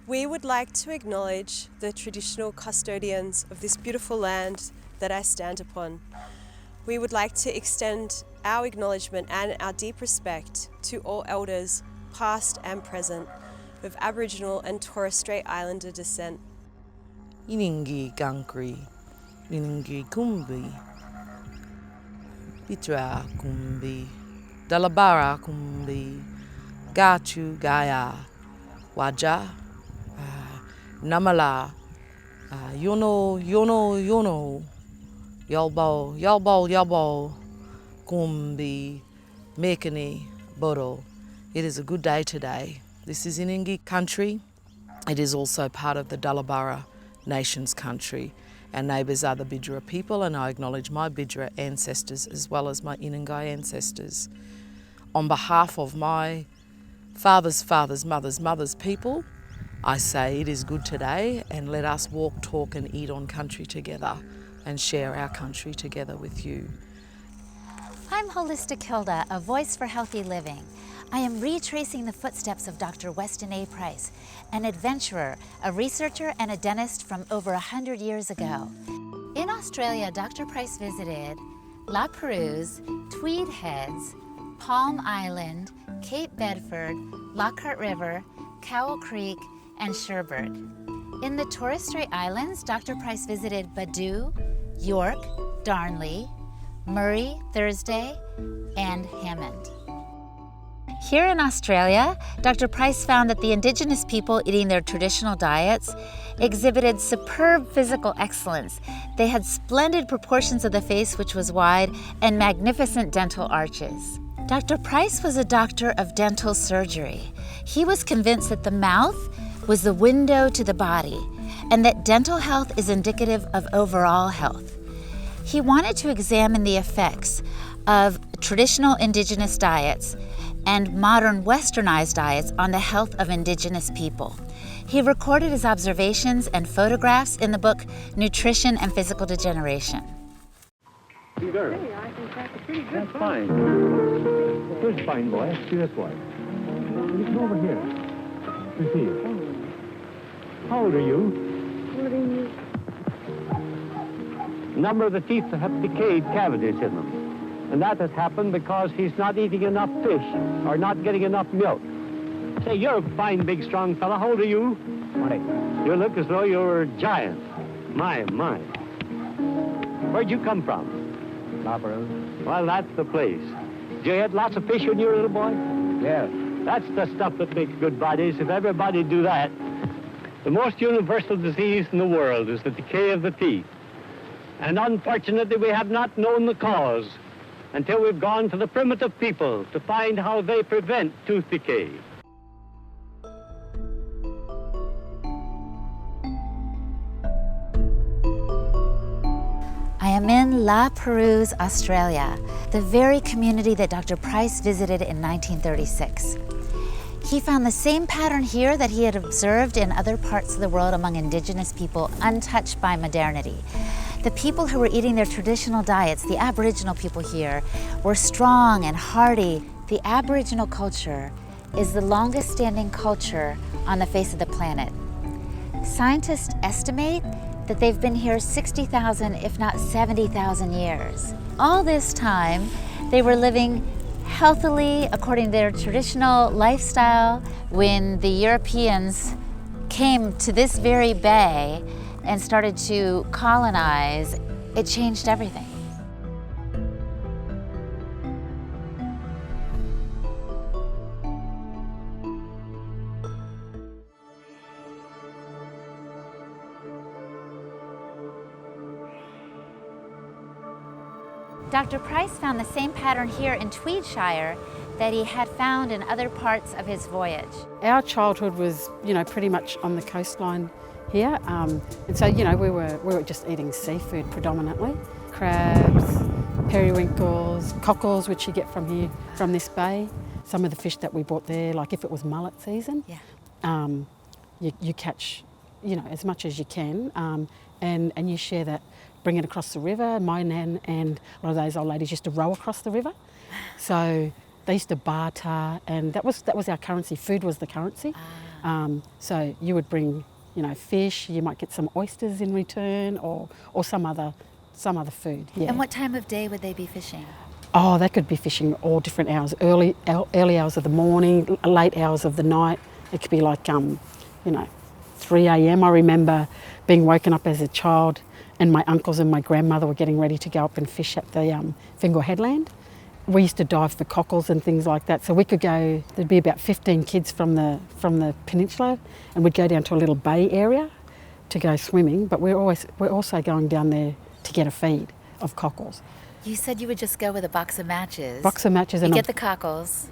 We would like to acknowledge the traditional custodians of this beautiful land that I stand upon. We would like to extend our acknowledgement and our deep respect to all elders, past and present, of Aboriginal and Torres Strait Islander descent. Iningi Gankri, Iningi Kumbi, Bitra Kumbi, Dalabara Kumbi, Gachu Gaya, Waja, Namala, Yono, Yalbo, Kumbi, Mekani, Bodo. It is a good day today. This is Iningi country. It is also part of the Dalabara Nation's country. Our neighbours are the Bidjara people, and I acknowledge my Bidjara ancestors as well as my Inangai ancestors. On behalf of my father's mother's people, I say it is good today, and let us walk, talk and eat on country together and share our country together with you. I'm Holistic Hilda, a voice for healthy living. I am retracing the footsteps of Dr. Weston A. Price, an adventurer, a researcher and a dentist from over 100 years ago. In Australia, Dr. Price visited La Perouse, Tweed Heads, Palm Island, Cape Bedford, Lockhart River, Cowell Creek, and Cherbourg. In the Torres Strait Islands, Dr. Price visited Badoo, York, Darnley, Murray, Thursday, and Hammond. Here in Australia, Dr. Price found that the indigenous people eating their traditional diets exhibited superb physical excellence. They had splendid proportions of the face, which was wide, and magnificent dental arches. Dr. Price was a doctor of dental surgery. He was convinced that the mouth was the window to the body, and that dental health is indicative of overall health. He wanted to examine the effects of traditional indigenous diets and modern westernized diets on the health of indigenous people. He recorded his observations and photographs in the book Nutrition and Physical Degeneration. Hey, I think that's a pretty good. That's fine. Here's fine, boy. See this way. You come over here. You see it. How old are you? 40. A number of the teeth have decayed cavities in them. And that has happened because he's not eating enough fish or not getting enough milk. Say, you're a fine, big, strong fella. How old are you? 20. You look as though you were a giant. My. Where'd you come from? La Perouse. Well, that's the place. Did you eat lots of fish when you were a little boy? Yes. That's the stuff that makes good bodies. If everybody do that. The most universal disease in the world is the decay of the teeth. And unfortunately, we have not known the cause until we've gone to the primitive people to find how they prevent tooth decay. I am in La Perouse, Australia, the very community that Dr. Price visited in 1936. He found the same pattern here that he had observed in other parts of the world among indigenous people untouched by modernity. The people who were eating their traditional diets, the Aboriginal people here, were strong and hardy. The Aboriginal culture is the longest standing culture on the face of the planet. Scientists estimate that they've been here 60,000, if not 70,000 years. All this time, they were living healthily according to their traditional lifestyle. When the Europeans came to this very bay and started to colonize, it changed everything. Dr. Price found the same pattern here in Tweedshire that he had found in other parts of his voyage. Our childhood was, pretty much on the coastline here, and so, we were just eating seafood predominantly. Crabs, periwinkles, cockles, which you get from here, from this bay. Some of the fish that we bought there, like if it was mullet season, you catch, as much as you can, and you share that. Bring it across the river. My nan and a lot of those old ladies used to row across the river. So they used to barter, and that was our currency. Food was the currency. So you would bring, you know, fish. You might get some oysters in return, or some other food. Yeah. And what time of day would they be fishing? Oh, they could be fishing all different hours. Early hours of the morning, late hours of the night. It could be like 3 a.m. I remember being woken up as a child, and my uncles and my grandmother were getting ready to go up and fish at the Fingal Headland. We used to dive for cockles and things like that. So we could go. There'd be about 15 kids from the peninsula, and we'd go down to a little bay area to go swimming. But we're also going down there to get a feed of cockles. You said you would just go with a box of matches. And get the cockles.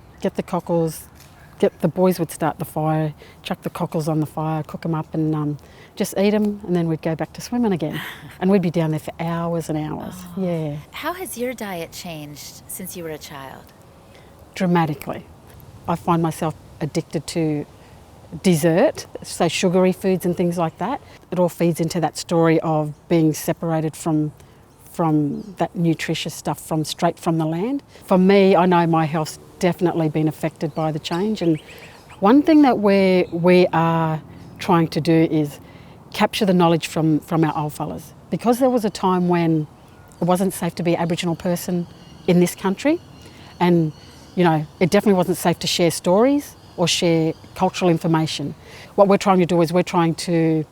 Get the boys would start the fire, chuck the cockles on the fire, cook them up, and just eat them, and then we'd go back to swimming again. And we'd be down there for hours and hours. Oh. Yeah. How has your diet changed since you were a child? Dramatically. I find myself addicted to dessert, so sugary foods and things like that. It all feeds into that story of being separated from that nutritious stuff straight from the land. For me, I know my health's definitely been affected by the change, and one thing that we are trying to do is capture the knowledge from our old fellas, because there was a time when it wasn't safe to be an Aboriginal person in this country, and it definitely wasn't safe to share stories or share cultural information. What we're trying to do is we're trying to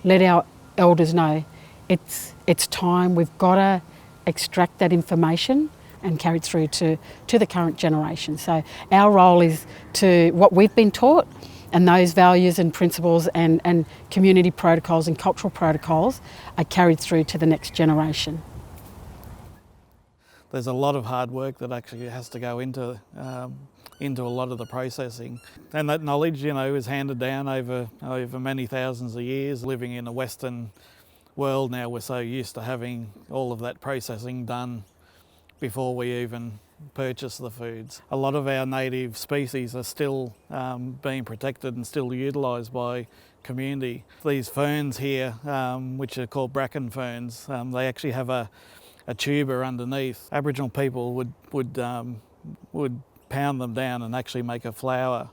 let our elders know it's time. We've got to extract that information and carry it through to the current generation. So our role is to what we've been taught, and those values and principles and community protocols and cultural protocols are carried through to the next generation. There's a lot of hard work that actually has to go into a lot of the processing. And that knowledge, is handed down over many thousands of years. Living in a Western world now, we're so used to having all of that processing done before we even purchase the foods. A lot of our native species are still being protected and still utilised by community. These ferns here, which are called bracken ferns, they actually have a tuber underneath. Aboriginal people would pound them down and actually make a flour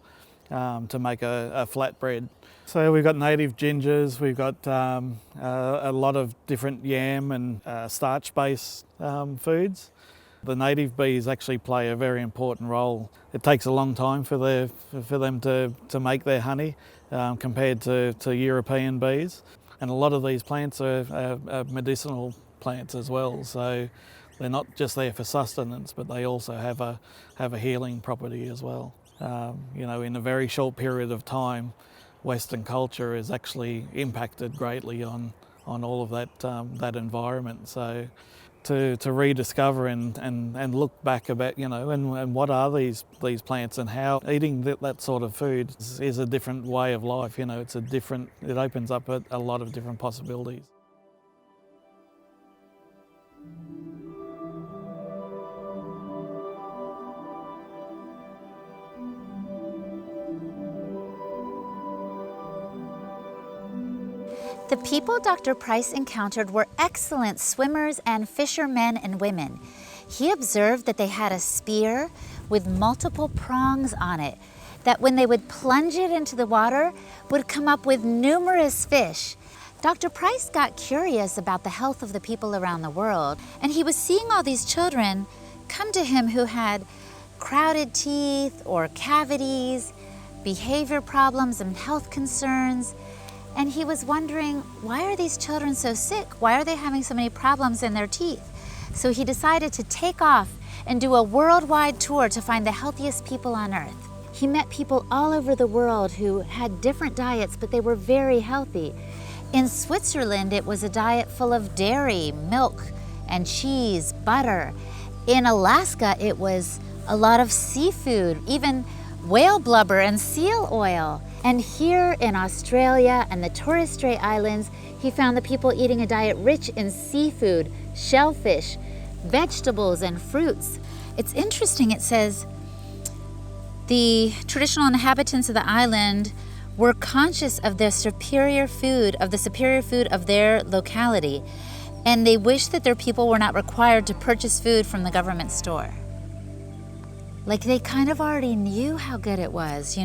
to make a flatbread. So we've got native gingers, we've got a lot of different yam and starch-based foods. The native bees actually play a very important role. It takes a long time for them to make their honey compared to European bees. And a lot of these plants are medicinal plants as well, so they're not just there for sustenance, but they also have a healing property as well. In a very short period of time, Western culture has actually impacted greatly on all of that environment. So to rediscover and look back about, and what are these plants, and how eating that sort of food is a different way of life. It opens up a lot of different possibilities. The people Dr. Price encountered were excellent swimmers and fishermen and women. He observed that they had a spear with multiple prongs on it, that when they would plunge it into the water, would come up with numerous fish. Dr. Price got curious about the health of the people around the world, and he was seeing all these children come to him who had crowded teeth or cavities, behavior problems and health concerns. And he was wondering, why are these children so sick? Why are they having so many problems in their teeth? So he decided to take off and do a worldwide tour to find the healthiest people on earth. He met people all over the world who had different diets, but they were very healthy. In Switzerland, it was a diet full of dairy, milk, and cheese, butter. In Alaska, it was a lot of seafood, even whale blubber and seal oil. And here in Australia and the Torres Strait Islands, he found the people eating a diet rich in seafood, shellfish, vegetables, and fruits. It's interesting, it says, the traditional inhabitants of the island were conscious of the superior food of their locality, and they wished that their people were not required to purchase food from the government store. Like they kind of already knew how good it was,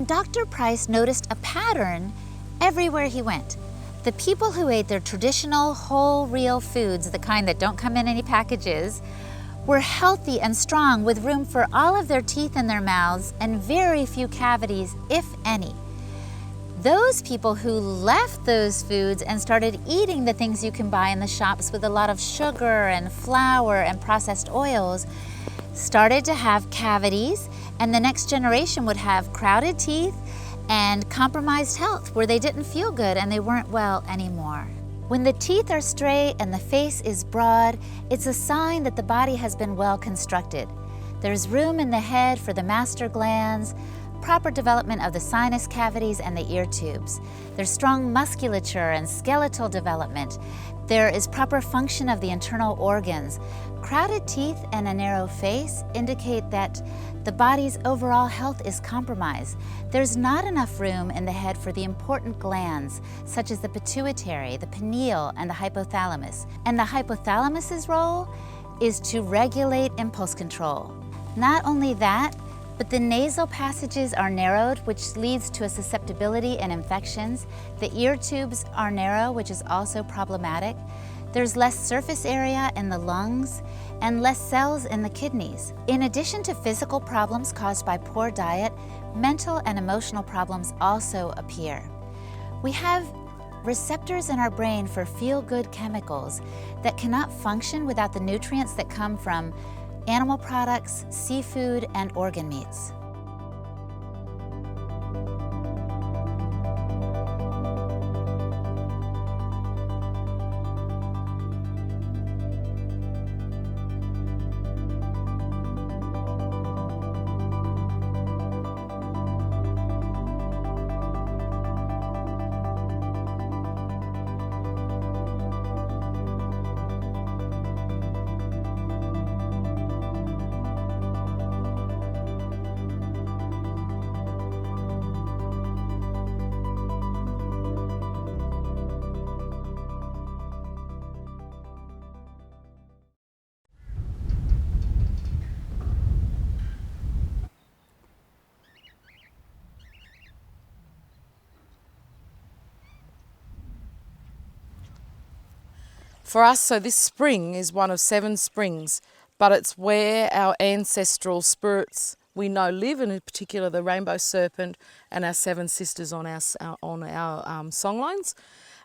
Dr. Price noticed a pattern everywhere he went. The people who ate their traditional whole real foods, the kind that don't come in any packages, were healthy and strong with room for all of their teeth in their mouths and very few cavities, if any. Those people who left those foods and started eating the things you can buy in the shops with a lot of sugar and flour and processed oils started to have cavities, and the next generation would have crowded teeth and compromised health where they didn't feel good and they weren't well anymore. When the teeth are straight and the face is broad, it's a sign that the body has been well constructed. There's room in the head for the master glands, proper development of the sinus cavities and the ear tubes. There's strong musculature and skeletal development. There is proper function of the internal organs. Crowded teeth and a narrow face indicate that the body's overall health is compromised. There's not enough room in the head for the important glands, such as the pituitary, the pineal, and the hypothalamus. And the hypothalamus's role is to regulate impulse control. Not only that, but the nasal passages are narrowed, which leads to a susceptibility and infections. The ear tubes are narrow, which is also problematic. There's less surface area in the lungs and less cells in the kidneys. In addition to physical problems caused by poor diet, mental and emotional problems also appear. We have receptors in our brain for feel-good chemicals that cannot function without the nutrients that come from animal products, seafood, and organ meats. For us, so this spring is one of 7 springs, but it's where our ancestral spirits we know live, and in particular the rainbow serpent and our 7 sisters on our songlines.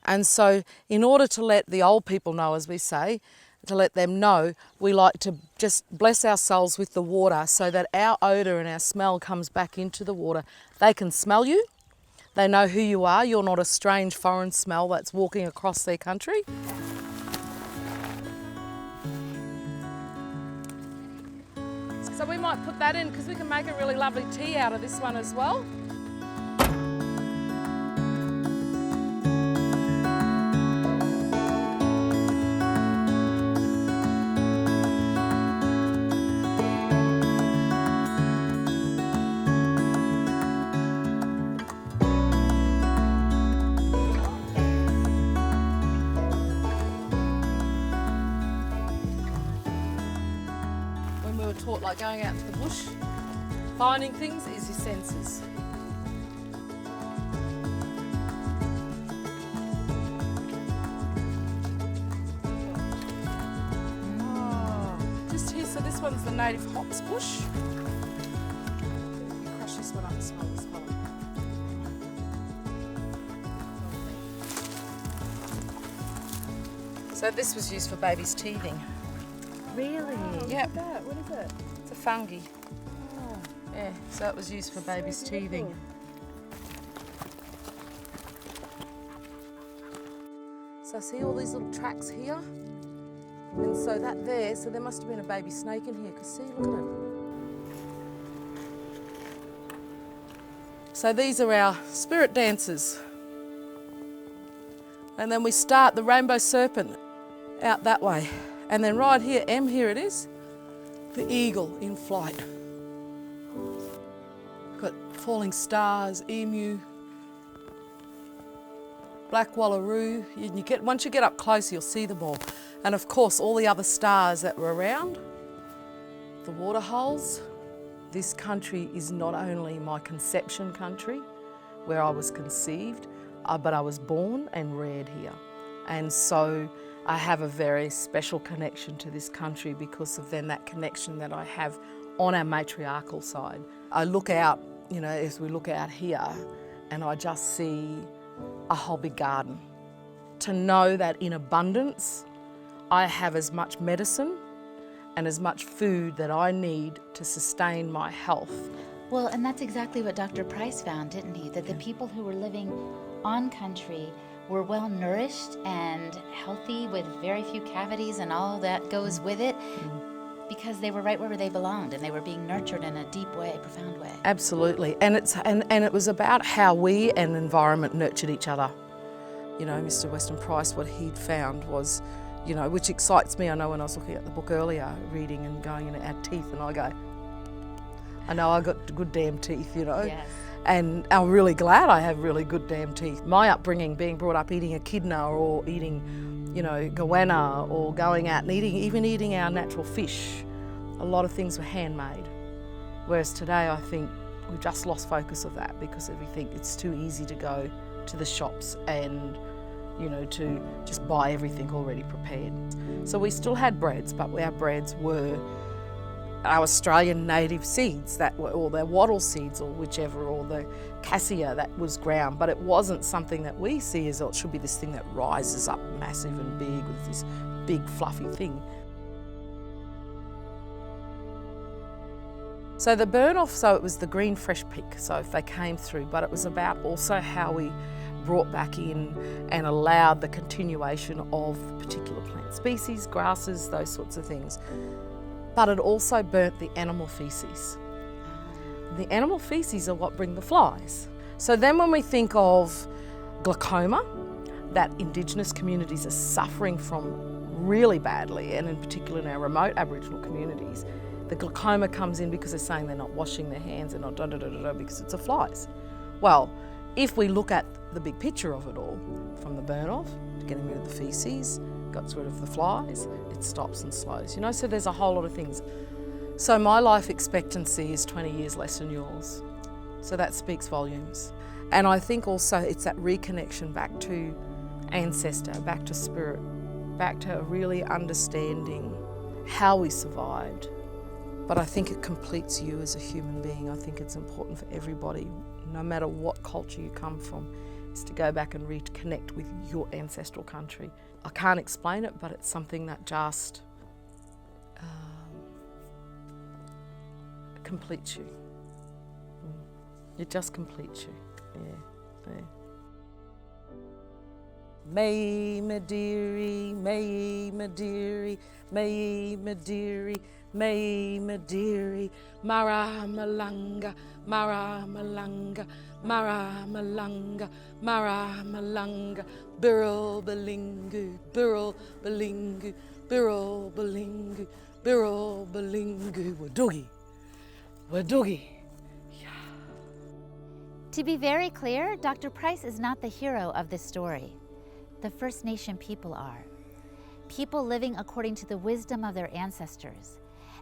And so in order to let the old people know, as we say, to let them know, we like to just bless ourselves with the water so that our odour and our smell comes back into the water. They can smell you. They know who you are. You're not a strange foreign smell that's walking across their country. So we might put that in because we can make a really lovely tea out of this one as well. Taught like going out to the bush, finding things is your senses. Just here, so this one's the native hops bush. You crush this one up and smell this one. So this was used for babies' teething. Really? Yeah. What is it? It's a fungi. Oh. Yeah, so it was used for babies' teething. So see all these little tracks here? And so that there, so there must have been a baby snake in here, because see, look at it. So these are our spirit dancers. And then we start the rainbow serpent out that way. And then right here, M, here it is, the eagle in flight. Got falling stars, emu, black wallaroo. Once you get up close, you'll see them all. And of course, all the other stars that were around, the water holes, This country is not only my conception country, where I was conceived, but I was born and reared here. And so I have a very special connection to this country because of then that connection that I have on our matriarchal side. I look out, you know, as we look out here, and I just see a whole big garden. To know that in abundance, I have as much medicine and as much food that I need to sustain my health. Well, and that's exactly what Dr. Price found, didn't he? That the people who were living on country were well nourished and healthy with very few cavities and all that goes with it because they were right where they belonged and they were being nurtured in a deep way, profound way. Absolutely, and it was about how we and the environment nurtured each other. You know, Mr. Weston Price, what he'd found was, you know, which excites me. I know when I was looking at the book earlier, reading and going in our teeth, and I go, I know I got good damn teeth, you know. Yes. And I'm really glad I have really good damn teeth. My upbringing, being brought up eating echidna or eating, you know, goanna or going out and even eating our natural fish, a lot of things were handmade. Whereas today I think we've just lost focus of that because we think it's too easy to go to the shops and, you know, to just buy everything already prepared. So we still had breads, but our breads were our Australian native seeds, that were, or the wattle seeds or whichever, or the cassia that was ground, but it wasn't something that we see as, oh, it should be this thing that rises up massive and big with this big fluffy thing. So the burn off, so it was the green fresh pick, so if they came through, but it was about also how we brought back in and allowed the continuation of particular plant species, grasses, those sorts of things. But it also burnt the animal feces. The animal feces are what bring the flies. So then when we think of glaucoma, that Indigenous communities are suffering from really badly, and in particular in our remote Aboriginal communities, the glaucoma comes in because they're saying they're not washing their hands, they're not because it's the flies. Well, if we look at the big picture of it all, from the burn off to getting rid of the feces, got rid of the flies, it stops and slows, you know, so there's a whole lot of things. So my life expectancy is 20 years less than yours. So that speaks volumes. And I think also it's that reconnection back to ancestor, back to spirit, back to really understanding how we survived. But I think it completes you as a human being. I think it's important for everybody, no matter what culture you come from, is to go back and reconnect with your ancestral country. I can't explain it, but it's something that just completes you. It just completes you. Yeah. May Madiri, May Madiri, May Madiri, May Madiri, Mara Malanga, Mara Malanga, Mara Malanga, Mara Malanga, Birrel Balingu, Birrel Balingu, Birrel Balingu, Birrel Balingu, Wadoogie, Wadoogie. To be very clear, Dr. Price is not the hero of this story. The First Nation people are. People living according to the wisdom of their ancestors.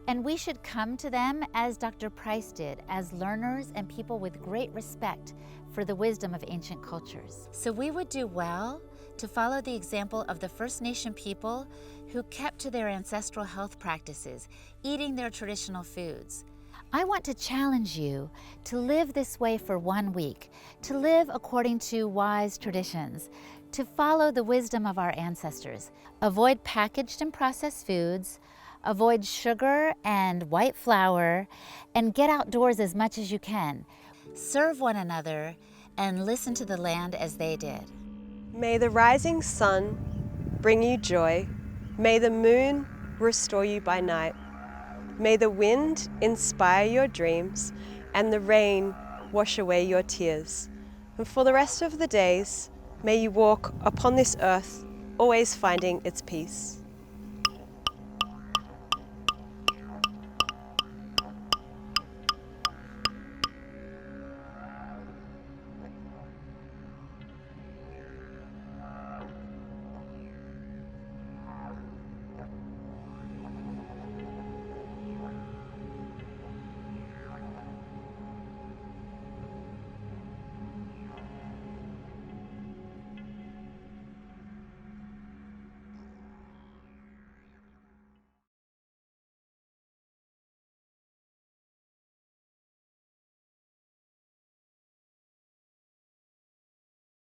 And we should come to them as Dr. Price did, as learners and people with great respect for the wisdom of ancient cultures. So we would do well to follow the example of the First Nation people who kept to their ancestral health practices, eating their traditional foods. I want to challenge you to live this way for 1 week, to live according to wise traditions, to follow the wisdom of our ancestors. Avoid packaged and processed foods, avoid sugar and white flour, and get outdoors as much as you can. Serve one another and listen to the land as they did. May the rising sun bring you joy. May the moon restore you by night. May the wind inspire your dreams and the rain wash away your tears. And for the rest of the days, may you walk upon this earth, always finding its peace.